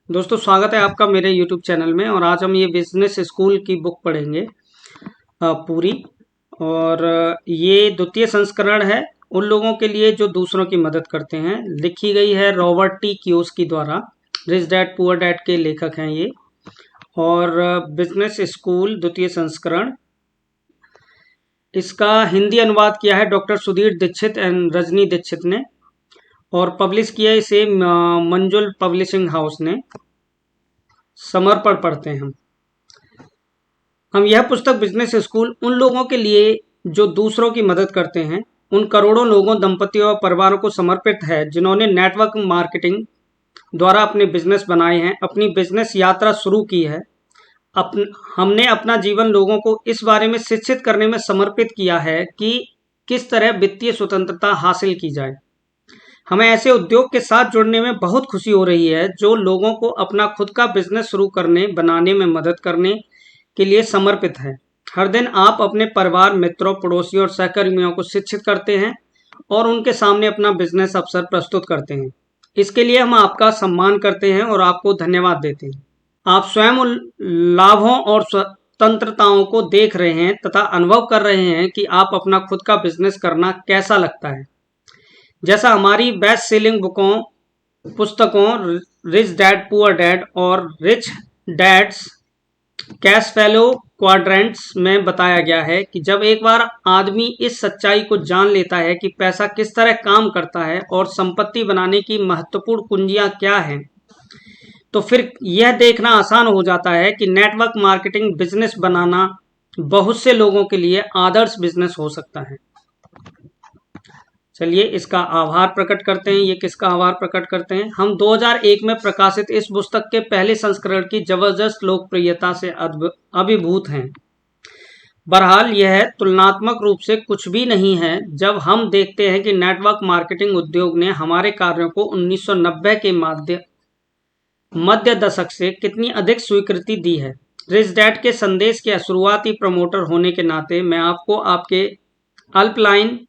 दोस्तों स्वागत है आपका मेरे YouTube चैनल में। और आज हम ये बिजनेस स्कूल की बुक पढ़ेंगे पूरी। और ये द्वितीय संस्करण है उन लोगों के लिए जो दूसरों की मदद करते हैं। लिखी गई है रॉबर्ट टी कियोसाकी द्वारा। रिच डैड पुअर डैड के लेखक हैं ये। और बिजनेस स्कूल द्वितीय संस्करण, इसका हिंदी अनुवाद किया है डॉक्टर सुधीर दीक्षित एंड रजनी दीक्षित ने। और पब्लिश किया इसे मंजुल पब्लिशिंग हाउस ने। समर्पण पढ़ते हैं हम यह पुस्तक बिजनेस स्कूल उन लोगों के लिए जो दूसरों की मदद करते हैं, उन करोड़ों लोगों, दंपतियों और परिवारों को समर्पित है जिन्होंने नेटवर्क मार्केटिंग द्वारा अपने बिजनेस बनाए हैं, अपनी बिजनेस यात्रा शुरू की है। हमने अपना जीवन लोगों को इस बारे में शिक्षित करने में समर्पित किया है कि किस तरह वित्तीय स्वतंत्रता हासिल की जाए। हमें ऐसे उद्योग के साथ जुड़ने में बहुत खुशी हो रही है जो लोगों को अपना खुद का बिजनेस शुरू करने, बनाने में मदद करने के लिए समर्पित है। हर दिन आप अपने परिवार, मित्रों, पड़ोसियों और सहकर्मियों को शिक्षित करते हैं और उनके सामने अपना बिजनेस अवसर प्रस्तुत करते हैं। इसके लिए हम आपका सम्मान करते हैं और आपको धन्यवाद देते हैं। आप स्वयं उन लाभों और स्वतंत्रताओं को देख रहे हैं तथा अनुभव कर रहे हैं कि आप अपना खुद का बिजनेस करना कैसा लगता है। जैसा हमारी बेस्ट सेलिंग पुस्तकों रिच डैड पुअर डैड और Rich Dad's Cash Flow Quadrants में बताया गया है कि जब एक बार आदमी इस सच्चाई को जान लेता है कि पैसा किस तरह काम करता है और संपत्ति बनाने की महत्वपूर्ण कुंजियां क्या हैं, तो फिर यह देखना आसान हो जाता है कि नेटवर्क मार्केटिंग बिजनेस बनाना बहुत से लोगों के लिए आदर्श बिजनेस हो सकता है। चलिए इसका आभार प्रकट करते हैं। ये किसका आभार प्रकट करते हैं? हम 2001 में प्रकाशित इस पुस्तक के पहले संस्करण की जबरदस्त लोकप्रियता से अभिभूत हैं। बहरहाल यह तुलनात्मक रूप से कुछ भी नहीं है जब हम देखते हैं कि नेटवर्क मार्केटिंग उद्योग ने हमारे कार्यों को 1990 के मध्य दशक से कितनी अधिक स्वीकृति दी है। रिच डैड के संदेश के शुरुआती प्रमोटर होने के नाते मैं आपको आपके अल्पलाइन,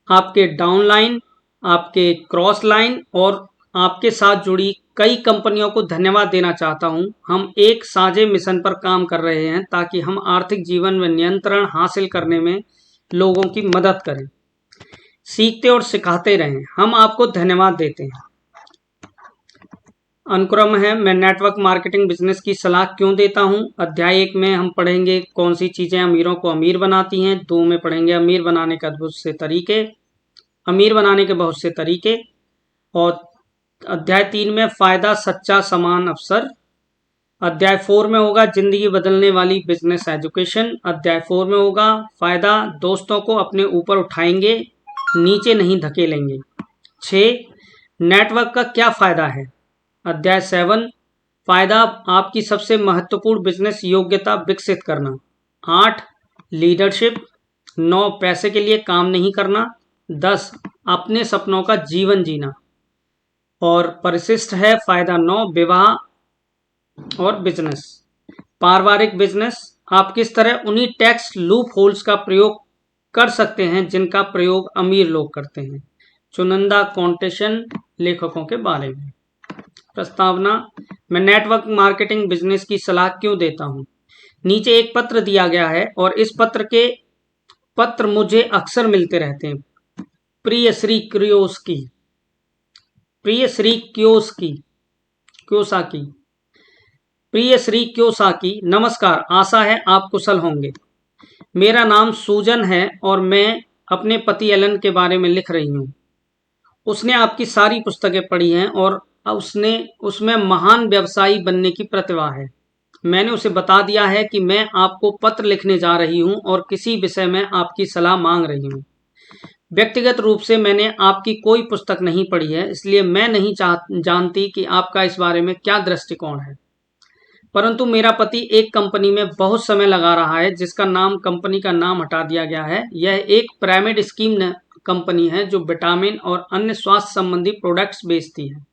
आपके डाउनलाइन, आपके क्रॉस लाइन और आपके साथ जुड़ी कई कंपनियों को धन्यवाद देना चाहता हूं। हम एक साझे मिशन पर काम कर रहे हैं ताकि हम आर्थिक जीवन में नियंत्रण हासिल करने में लोगों की मदद करें, सीखते और सिखाते रहें। हम आपको धन्यवाद देते हैं। अनुक्रम है, मैं नेटवर्क मार्केटिंग बिजनेस की सलाह क्यों देता हूं। अध्याय 1 में हम पढ़ेंगे कौन सी चीजें अमीरों को अमीर बनाती हैं। 2 में पढ़ेंगे अमीर बनाने के बहुत से तरीके। और अध्याय 3 में फायदा, सच्चा समान अवसर। अध्याय 4 में होगा जिंदगी बदलने वाली बिजनेस एजुकेशन। अध्याय 4 में होगा फायदा, दोस्तों को अपने ऊपर उठाएंगे, नीचे नहीं धकेलेंगे। 6 नेटवर्क का क्या फायदा है। अध्याय 7 फायदा, आपकी सबसे महत्वपूर्ण बिजनेस योग्यता विकसित करना। 8 लीडरशिप। 9 पैसे के लिए काम नहीं करना। 10 अपने सपनों का जीवन जीना। और परिशिष्ट है फायदा 9 विवाह और बिजनेस। पारिवारिक बिजनेस, आप किस तरह उन्हीं टैक्स लूप होल्स का प्रयोग कर सकते हैं जिनका प्रयोग अमीर लोग करते हैं। चुनिंदा कंटेशन लेखकों के बारे में। प्रस्तावना, मैं नेटवर्क मार्केटिंग बिजनेस की सलाह क्यों देता हूं। नीचे एक पत्र दिया गया है और इस पत्र मुझे अक्सर मिलते रहते हैं। प्रिय श्री क्योसाकी, नमस्कार, आशा है आप कुशल होंगे। मेरा नाम सूजन है और मैं अपने पति एलन के बारे में लिख रही हूँ। उसने आपकी सारी पुस्तकें पढ़ी हैं और उसमें महान व्यवसायी बनने की प्रतिभा है। मैंने उसे बता दिया है कि मैं आपको पत्र लिखने जा रही हूं और किसी विषय में आपकी सलाह मांग रही हूं। व्यक्तिगत रूप से मैंने आपकी कोई पुस्तक नहीं पढ़ी है, इसलिए मैं नहीं जानती कि आपका इस बारे में क्या दृष्टिकोण है। परंतु मेरा पति एक कंपनी में बहुत समय लगा रहा है जिसका कंपनी का नाम हटा दिया गया है। यह एक पिरामिड स्कीम कंपनी है जो विटामिन और अन्य स्वास्थ्य संबंधी प्रोडक्ट्स बेचती है।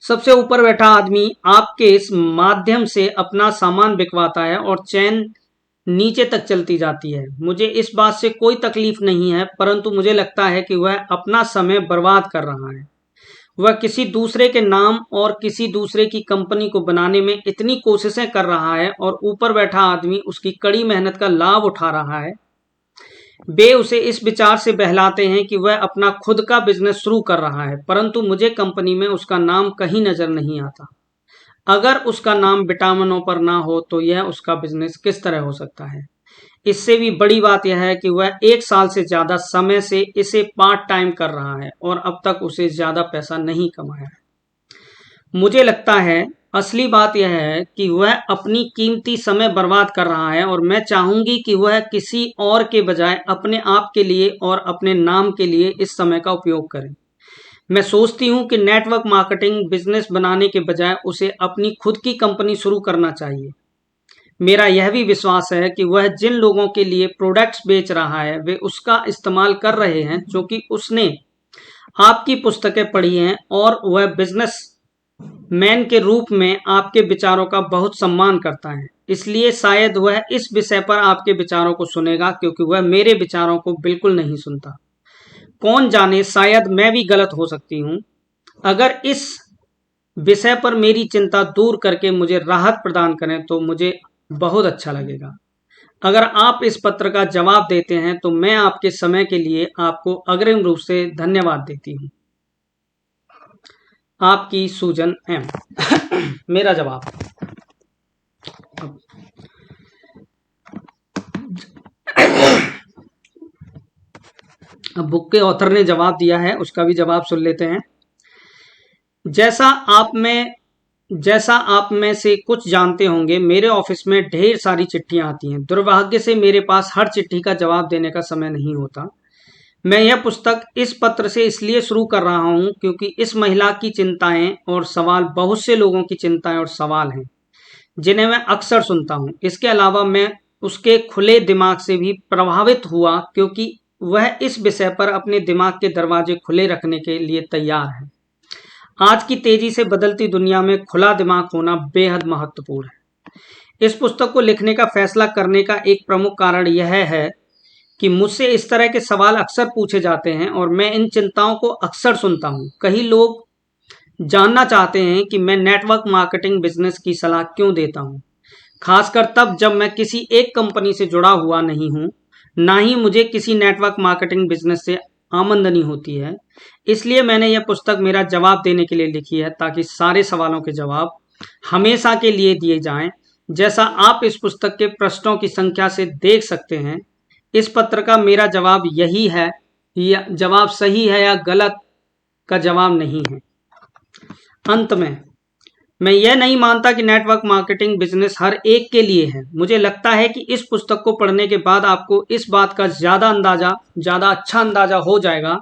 सबसे ऊपर बैठा आदमी आपके इस माध्यम से अपना सामान बिकवाता है और चैन नीचे तक चलती जाती है। मुझे इस बात से कोई तकलीफ नहीं है, परंतु मुझे लगता है कि वह अपना समय बर्बाद कर रहा है। वह किसी दूसरे के नाम और किसी दूसरे की कंपनी को बनाने में इतनी कोशिशें कर रहा है और ऊपर बैठा आदमी उसकी कड़ी मेहनत का लाभ उठा रहा है। वे उसे इस विचार से बहलाते हैं कि वह अपना खुद का बिजनेस शुरू कर रहा है, परंतु मुझे कंपनी में उसका नाम कहीं नजर नहीं आता। अगर उसका नाम विटामिनों पर ना हो तो यह उसका बिजनेस किस तरह हो सकता है। इससे भी बड़ी बात यह है कि वह 1 साल से ज्यादा समय से इसे पार्ट टाइम कर रहा है और अब तक उसे ज्यादा पैसा नहीं कमाया है। मुझे लगता है असली बात यह है कि वह अपनी कीमती समय बर्बाद कर रहा है और मैं चाहूंगी कि वह किसी और के बजाय अपने आप के लिए और अपने नाम के लिए इस समय का उपयोग करे। मैं सोचती हूँ कि नेटवर्क मार्केटिंग बिजनेस बनाने के बजाय उसे अपनी खुद की कंपनी शुरू करना चाहिए। मेरा यह भी विश्वास है कि वह जिन लोगों के लिए प्रोडक्ट्स बेच रहा है वे उसका इस्तेमाल कर रहे हैं क्योंकि उसने आपकी पुस्तकें पढ़ी हैं और वह बिजनेस मैन के रूप में आपके विचारों का बहुत सम्मान करता है। इसलिए शायद वह इस विषय पर आपके विचारों को सुनेगा क्योंकि वह मेरे विचारों को बिल्कुल नहीं सुनता। कौन जाने, शायद मैं भी गलत हो सकती हूँ। अगर इस विषय पर मेरी चिंता दूर करके मुझे राहत प्रदान करें तो मुझे बहुत अच्छा लगेगा। अगर आप इस पत्र का जवाब देते हैं तो मैं आपके समय के लिए आपको अग्रिम रूप से धन्यवाद देती हूँ। आपकी सूजन एम। मेरा जवाब, अब बुक के ऑथर ने जवाब दिया है, उसका भी जवाब सुन लेते हैं। जैसा आप में से कुछ जानते होंगे, मेरे ऑफिस में ढेर सारी चिट्ठियां आती हैं। दुर्भाग्य से मेरे पास हर चिट्ठी का जवाब देने का समय नहीं होता। मैं यह पुस्तक इस पत्र से इसलिए शुरू कर रहा हूं क्योंकि इस महिला की चिंताएं और सवाल बहुत से लोगों की चिंताएं और सवाल हैं जिन्हें मैं अक्सर सुनता हूं। इसके अलावा मैं उसके खुले दिमाग से भी प्रभावित हुआ क्योंकि वह इस विषय पर अपने दिमाग के दरवाजे खुले रखने के लिए तैयार है। आज की तेजी से बदलती दुनिया में खुला दिमाग होना बेहद महत्वपूर्ण है। इस पुस्तक को लिखने का फैसला करने का एक प्रमुख कारण यह है कि मुझसे इस तरह के सवाल अक्सर पूछे जाते हैं और मैं इन चिंताओं को अक्सर सुनता हूं। कई लोग जानना चाहते हैं कि मैं नेटवर्क मार्केटिंग बिजनेस की सलाह क्यों देता हूं, खासकर तब जब मैं किसी एक कंपनी से जुड़ा हुआ नहीं हूं, ना ही मुझे किसी नेटवर्क मार्केटिंग बिजनेस से आमदनी होती है। इसलिए मैंने यह पुस्तक मेरा जवाब देने के लिए लिखी है ताकि सारे सवालों के जवाब हमेशा के लिए दिए जाएं। जैसा आप इस पुस्तक के पृष्ठों की संख्या से देख सकते हैं, इस पत्र का मेरा जवाब यही है। यह जवाब सही है या गलत का जवाब नहीं है। अंत में मैं यह नहीं मानता कि नेटवर्क मार्केटिंग बिजनेस हर एक के लिए है। मुझे लगता है कि इस पुस्तक को पढ़ने के बाद आपको इस बात का ज़्यादा अच्छा अंदाजा हो जाएगा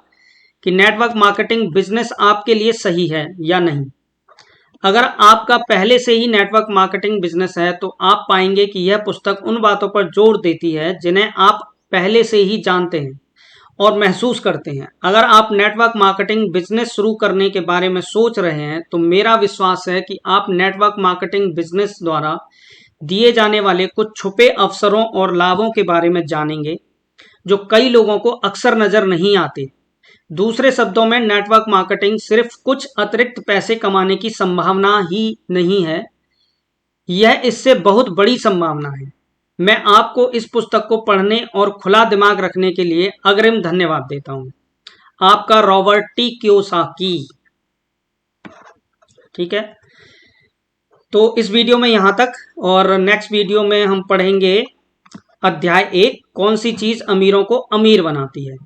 कि नेटवर्क मार्केटिंग बिजनेस आपके लिए सही है या नहीं। अगर आपका पहले से ही नेटवर्क मार्केटिंग बिजनेस है तो आप पाएंगे कि यह पुस्तक उन बातों पर जोर देती है जिन्हें आप पहले से ही जानते हैं और महसूस करते हैं। अगर आप नेटवर्क मार्केटिंग बिजनेस शुरू करने के बारे में सोच रहे हैं तो मेरा विश्वास है कि आप नेटवर्क मार्केटिंग बिजनेस द्वारा दिए जाने वाले कुछ छुपे अवसरों और लाभों के बारे में जानेंगे जो कई लोगों को अक्सर नजर नहीं आते। दूसरे शब्दों में, नेटवर्क मार्केटिंग सिर्फ कुछ अतिरिक्त पैसे कमाने की संभावना ही नहीं है, यह इससे बहुत बड़ी संभावना है। मैं आपको इस पुस्तक को पढ़ने और खुला दिमाग रखने के लिए अग्रिम धन्यवाद देता हूं। आपका रॉबर्ट टी कियोसाकी। ठीक है, तो इस वीडियो में यहां तक, और नेक्स्ट वीडियो में हम पढ़ेंगे अध्याय 1, कौन सी चीज अमीरों को अमीर बनाती है।